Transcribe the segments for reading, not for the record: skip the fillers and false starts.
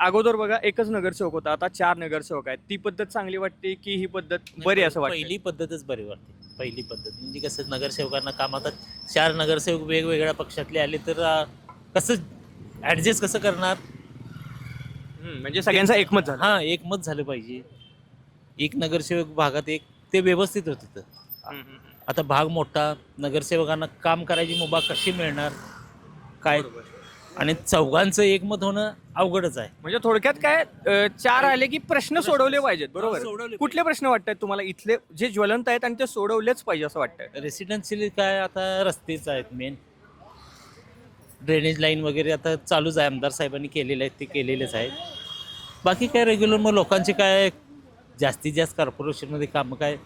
अगोदर बघा एकच नगरसेवक होता, आता 4 नगरसेवक आहेत. ती पद्धत चांगली वाटते की ही पद्धत बरी असं वाटतं? पहिली पद्धतच बरी वाटते. पहिली पद्धत म्हणजे कसं नगरसेवकांना काम आता 4 नगरसेवक वेगवेगळ्या पक्षातले आले तर कसं ॲडजस्ट कसं करणार? म्हणजे सगळ्यांचा एकमत झाला. हां, एकमत झालं पाहिजे. एक नगरसेवक भागात एक ते व्यवस्थित होत होतं. हम्म, हम्म, हम्म. आता भाग मोठा, नगरसेवकांना काम करायची मुभा कशी मिळणार? काय? बरोबर. आणि चौघांचं एकमत होणं अवघडच आहे. म्हणजे थोडक्यात काय 4 आले की प्रश्न सोडवले पाहिजेत, बरोबर? सोडवले कुठले प्रश्न वाटतात तुम्हाला इथले जे ज्वलंत आहेत आणि ते सोडवलेच पाहिजे असं वाटतंय? रेसिडेन्शियल काय आता रस्तेच आहेत मेन. ड्रेनेज लाईन वगैरे आता चालूच आहे. आमदार साहेबांनी केलेले आहेत ते केलेलेच आहेत. बाकी काय रेग्युलर मग लोकांचे काय जास्तीत जास्त कॉर्पोरेशनमध्ये कामं काय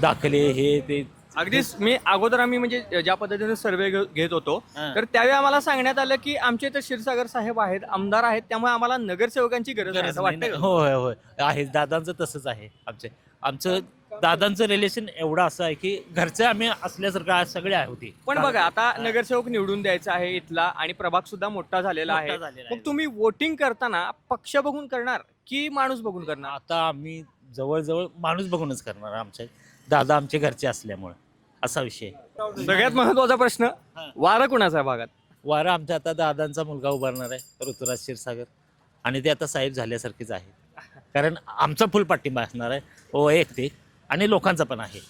दाखले हे ते अगदीच मी अगोदर आम्ही म्हणजे ज्या पद्धतीने सर्वे घेत होतो, हां. तर त्यावेळी आम्हाला सांगण्यात आलं की आमचे इथे क्षीरसागर साहेब आहेत, आमदार आहेत, त्यामुळे आम्हाला नगरसेवकांची गरज आहे गरज असं नाही वाटतंय ना. का? होय, होय. आहे दादांचं तसंच आहे. आमचं दादांचं रिलेशन एवढं असं आहे की घरचे आम्ही असल्यासारखं आज सगळे आहे होते. पण बघा आता नगरसेवक निवडून द्यायचा आहे इथला आणि प्रभाग सुद्धा मोठा झालेला मोठा आहे. झालेला आहे. मग तुम्ही वोटिंग करताना पक्ष बघून करणार की माणूस बघून करणार? आता आम्ही जवळजवळ माणूस बघूनच करणार आमच्या दादा आमचे घरचे असल्यामुळे असा विषय आहे. सगळ्यात महत्वाचा प्रश्न, हां. वारं कुणाचा आहे भागात? वारा आमच्या आता दादांचा मुलगा उभारणार आहे ऋतुराज क्षीरसागर आणि ते आता साहेब झाल्यासारखेच आहे. कारण आमचा फुल पाठिंबा असणार आहे वैयक्तिक आणि लोकांचा पण आहे.